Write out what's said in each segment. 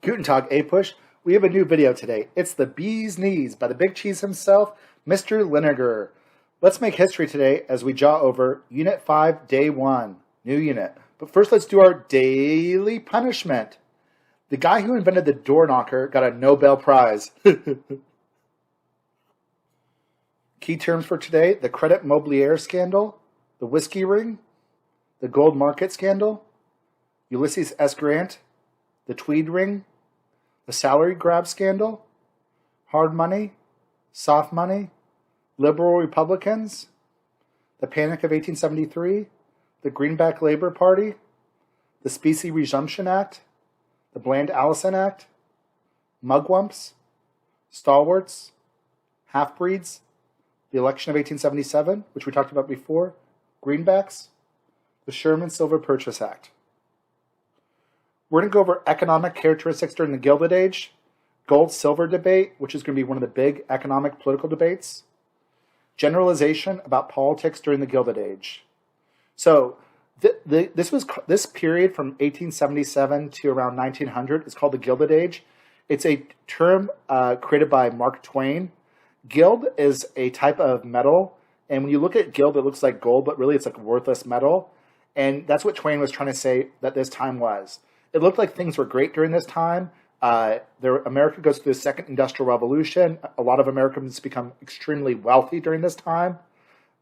Guten Tag, APUSH. We have a new video today. It's the Bee's Knees by the Big Cheese himself, Mr. Linegar. Let's make history today as we jaw over Unit 5, Day 1, new unit. But first, let's do our daily punishment. The guy who invented the door knocker got a Nobel Prize. Key terms for today: the Credit Mobilier scandal, the Whiskey Ring, the Gold Market scandal, Ulysses S. Grant, the Tweed Ring, the salary grab scandal, hard money, soft money, liberal Republicans, the Panic of 1873, the Greenback Labor Party, the Specie Resumption Act, the Bland-Allison Act, mugwumps, stalwarts, half-breeds, the election of 1877, which we talked about before, greenbacks, the Sherman-Silver Purchase Act. We're going to go over economic characteristics during the Gilded Age, gold-silver debate, which is going to be one of the big economic political debates, generalization about politics during the Gilded Age. So this period from 1877 to around 1900 is called the Gilded Age. It's a term created by Mark Twain. Gild is a type of metal, and when you look at gild, it looks like gold, but really it's like worthless metal. And that's what Twain was trying to say that this time was. It looked like things were great during this time. America goes through the second industrial revolution. A lot of Americans become extremely wealthy during this time.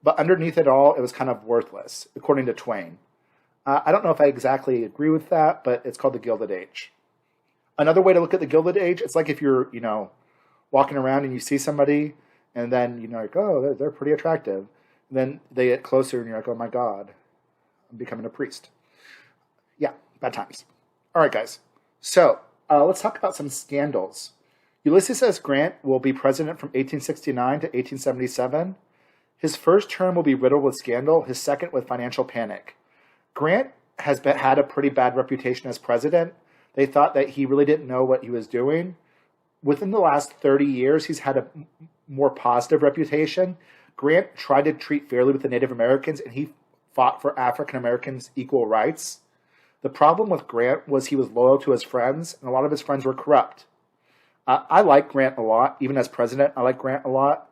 But underneath it all, it was kind of worthless, according to Twain. I don't know if I exactly agree with that, but it's called the Gilded Age. Another way to look at the Gilded Age, it's like if you're, walking around and you see somebody, and then you're like, oh, they're pretty attractive. And then they get closer, and you're like, oh my God, I'm becoming a priest. Yeah, bad times. All right, guys. So let's talk about some scandals. Ulysses S. Grant will be president from 1869 to 1877. His first term will be riddled with scandal, his second with financial panic. Grant has had a pretty bad reputation as president. They thought that he really didn't know what he was doing. Within the last 30 years, he's had a more positive reputation. Grant tried to treat fairly with the Native Americans, and he fought for African Americans' equal rights. The problem with Grant was he was loyal to his friends, and a lot of his friends were corrupt. I like Grant a lot, even as president. I like Grant a lot.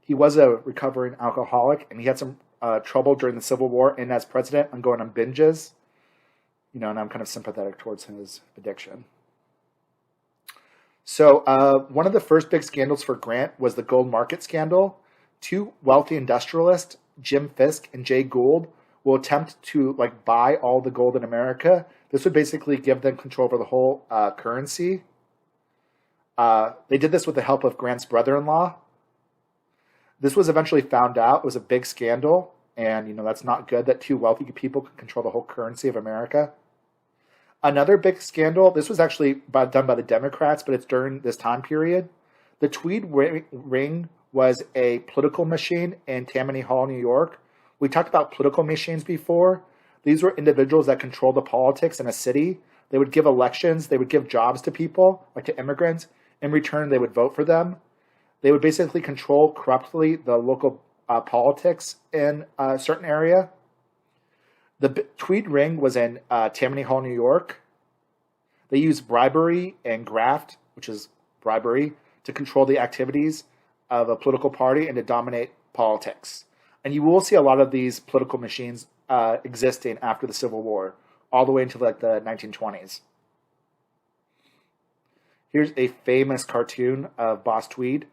He was a recovering alcoholic, and he had some trouble during the Civil War. And as president, I'm going on binges, and I'm kind of sympathetic towards his addiction. So one of the first big scandals for Grant was the gold market scandal. Two wealthy industrialists, Jim Fisk and Jay Gould, will attempt to buy all the gold in America. This would basically give them control over the whole currency. They did this with the help of Grant's brother-in-law. This was eventually found out. It was a big scandal, and that's not good that two wealthy people could control the whole currency of America. Another big scandal, this was actually done by the Democrats, but it's during this time period. The Tweed Ring was a political machine in Tammany Hall, New York. We talked about political machines before. These were individuals that controlled the politics in a city. They would give elections. They would give jobs to people, like to immigrants. In return, they would vote for them. They would basically control corruptly the local politics in a certain area. The Tweed Ring was in Tammany Hall, New York. They used bribery and graft, which is bribery, to control the activities of a political party and to dominate politics. And you will see a lot of these political machines existing after the Civil War, all the way into the 1920s. Here's a famous cartoon of Boss Tweed.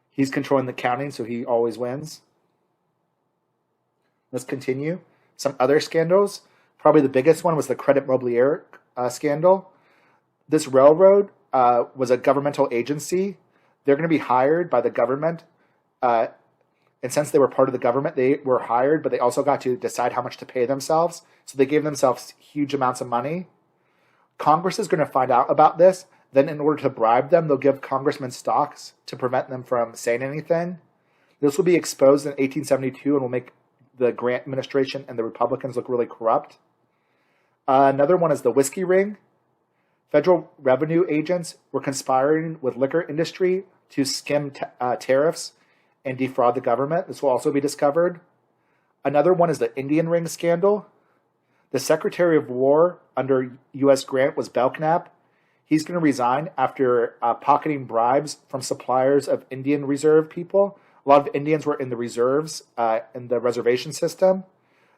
He's controlling the counting, so he always wins. Let's continue. Some other scandals. Probably the biggest one was the Credit Mobilier scandal. This railroad was a governmental agency. They're going to be hired by the government. And since they were part of the government, they were hired, but they also got to decide how much to pay themselves. So they gave themselves huge amounts of money. Congress is going to find out about this. Then in order to bribe them, they'll give congressmen stocks to prevent them from saying anything. This will be exposed in 1872 and will make the Grant administration and the Republicans look really corrupt. Another one is the Whiskey Ring. Federal revenue agents were conspiring with liquor industry to skim tariffs and defraud the government. This will also be discovered. Another one is the Indian Ring scandal. The Secretary of War under U.S. Grant was Belknap. He's going to resign after pocketing bribes from suppliers of Indian reserve people. A lot of Indians were in the reserves in the reservation system.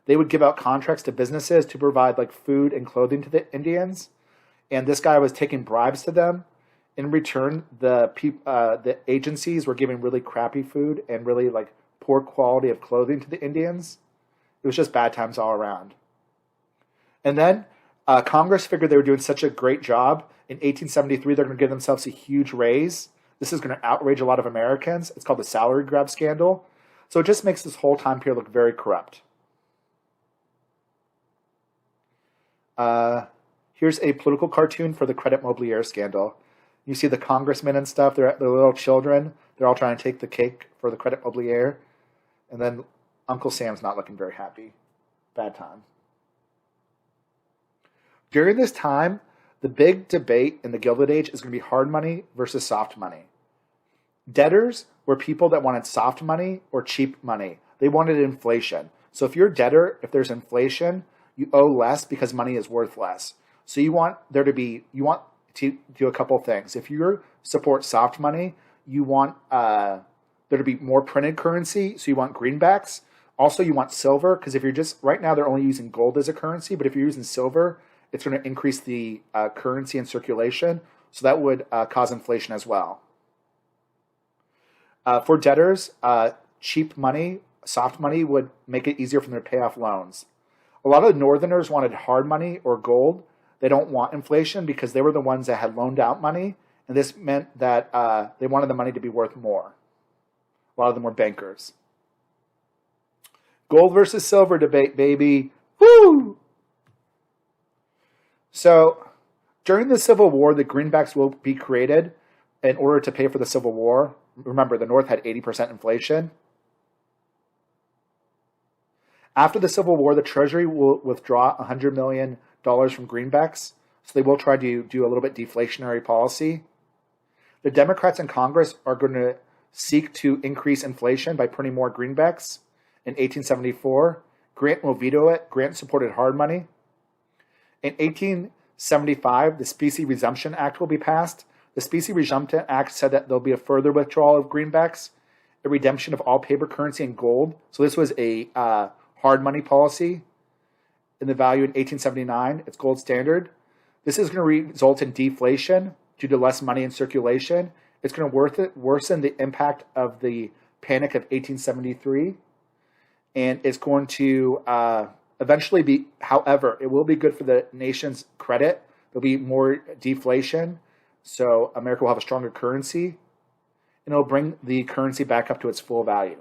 They would give out contracts to businesses to provide like food and clothing to the Indians, and this guy was taking bribes to them. In return, the agencies were giving really crappy food and really like poor quality of clothing to the Indians. It was just bad times all around. And then Congress figured they were doing such a great job. In 1873, they're going to give themselves a huge raise. This is going to outrage a lot of Americans. It's called the salary grab scandal. So it just makes this whole time period look very corrupt. Here's a political cartoon for the Credit Mobilier scandal. You see the congressmen and stuff. They're little children. They're all trying to take the cake for the Credit Mobilier. And then Uncle Sam's not looking very happy. Bad time. During this time, the big debate in the Gilded Age is going to be hard money versus soft money. Debtors were people that wanted soft money or cheap money. They wanted inflation. So if you're a debtor, if there's inflation, you owe less because money is worth less. So you want to do a couple things. If you support soft money, you want there to be more printed currency. So you want greenbacks. Also, you want silver, because if you're just, right now they're only using gold as a currency, but if you're using silver, it's going to increase the currency in circulation. So that would cause inflation as well. For debtors, cheap money, soft money would make it easier for them to pay off loans. A lot of Northerners wanted hard money or gold. They don't want inflation because they were the ones that had loaned out money, and this meant that they wanted the money to be worth more. A lot of them were bankers. Gold versus silver debate, baby. Woo! So, during the Civil War, the greenbacks will be created in order to pay for the Civil War. Remember, the North had 80% inflation. After the Civil War, the Treasury will withdraw $100 million from greenbacks, so they will try to do a little bit deflationary policy. The Democrats in Congress are going to seek to increase inflation by printing more greenbacks. In 1874, Grant will veto it. Grant supported hard money. In 1875, the Specie Resumption Act will be passed. The Specie Resumption Act said that there'll be a further withdrawal of greenbacks, a redemption of all paper currency in gold. So this was a hard money policy. In the value in 1879, it's gold standard. This is going to result in deflation due to less money in circulation. It's going to worsen the impact of the Panic of 1873. And it's going to eventually be, however, it will be good for the nation's credit. There'll be more deflation, so America will have a stronger currency, and it'll bring the currency back up to its full value.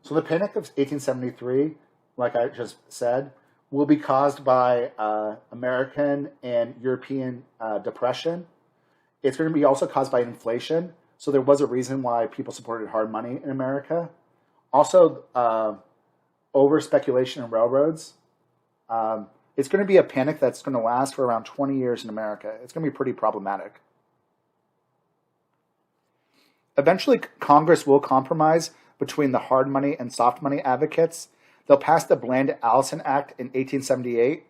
So the Panic of 1873, like I just said, will be caused by American and European depression. It's going to be also caused by inflation. So there was a reason why people supported hard money in America. Also, over speculation in railroads. It's going to be a panic that's going to last for around 20 years in America. It's going to be pretty problematic. Eventually, Congress will compromise between the hard money and soft money advocates. They'll pass the Bland-Allison Act in 1878,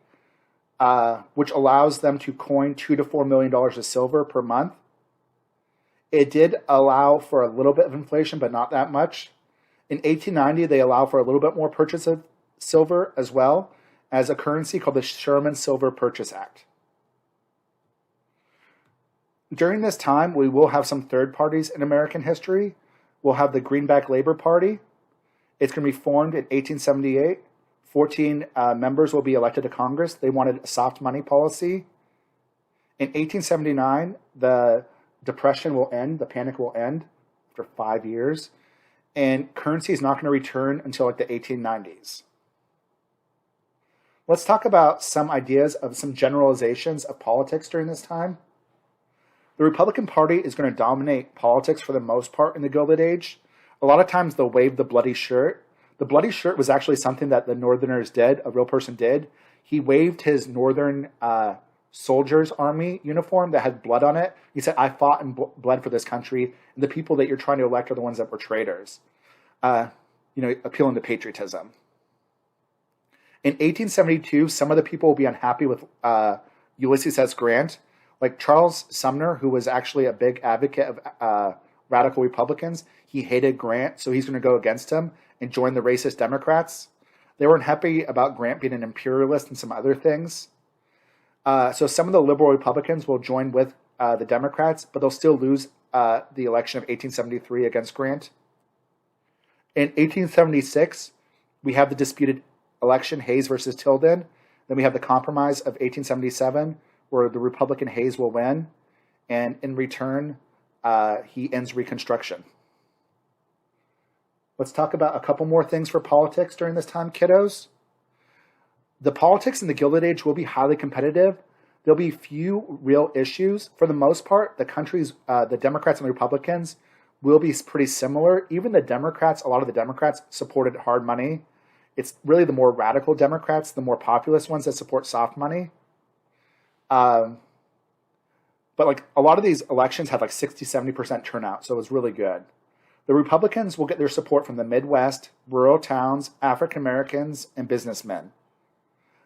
which allows them to coin $2 to $4 million of silver per month. It did allow for a little bit of inflation, but not that much. In 1890, they allow for a little bit more purchase of silver as well as a currency called the Sherman Silver Purchase Act. During this time, we will have some third parties in American history. We'll have the Greenback Labor Party. It's going to be formed in 1878. 14 members will be elected to Congress. They wanted a soft money policy. In 1879, the Depression will end, the panic will end after 5 years, and currency is not going to return until like the 1890s. Let's talk about some ideas of some generalizations of politics during this time. The Republican Party is going to dominate politics for the most part in the Gilded Age. A lot of times they'll wave the bloody shirt. The bloody shirt was actually something that the Northerners did, a real person did. He waved his Northern soldier's army uniform that had blood on it. He said, I fought and bled for this country, and the people that you're trying to elect are the ones that were traitors. appealing to patriotism. In 1872, some of the people will be unhappy with Ulysses S. Grant, like Charles Sumner, who was actually a big advocate of radical Republicans. He hated Grant, so he's going to go against him and join the racist Democrats. They weren't happy about Grant being an imperialist and some other things. So some of the liberal Republicans will join with the Democrats, but they'll still lose the election of 1873 against Grant. In 1876, we have the disputed election, Hayes versus Tilden. Then we have the compromise of 1877, where the Republican Hayes will win, and in return, he ends Reconstruction. Let's talk about a couple more things for politics during this time, kiddos. The politics in the Gilded Age will be highly competitive. There'll be few real issues. For the most part, the country's, the Democrats and the Republicans will be pretty similar. Even the Democrats, a lot of the Democrats supported hard money. It's really the more radical Democrats, the more populist ones that support soft money. But like a lot of these elections had like 60, 70% turnout, so it was really good. The Republicans will get their support from the Midwest, rural towns, African Americans, and businessmen.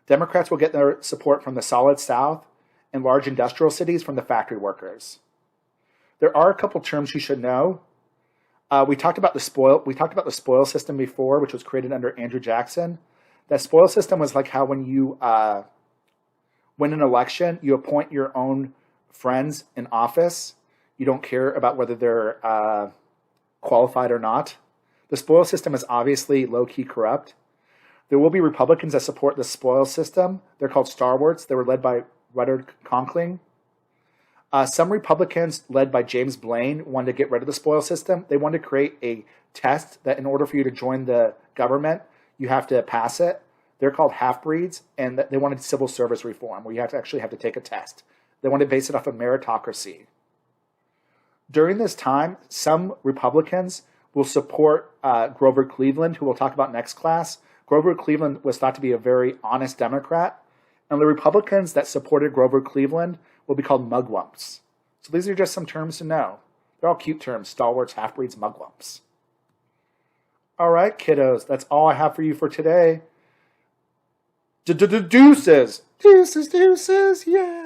Democrats will get their support from the Solid South and large industrial cities from the factory workers. There are a couple terms you should know. We talked about the spoil system before, which was created under Andrew Jackson. That spoil system was like how when you win an election, you appoint your own friends in office. You don't care about whether they're qualified or not. The spoil system is obviously low-key corrupt. There will be Republicans that support the spoil system. They're called stalwarts. They were led by Rudyard Conkling. Some Republicans, led by James Blaine, wanted to get rid of the spoil system. They wanted to create a test that in order for you to join the government, you have to pass it. They're called half-breeds, and they wanted civil service reform, where you have to take a test. They wanted to base it off of meritocracy. During this time, some Republicans will support Grover Cleveland, who we'll talk about next class. Grover Cleveland was thought to be a very honest Democrat, and the Republicans that supported Grover Cleveland will be called mugwumps. So these are just some terms to know. They're all cute terms: stalwarts, half-breeds, mugwumps. All right, kiddos, that's all I have for you for today. Deuces! Deuces, yeah!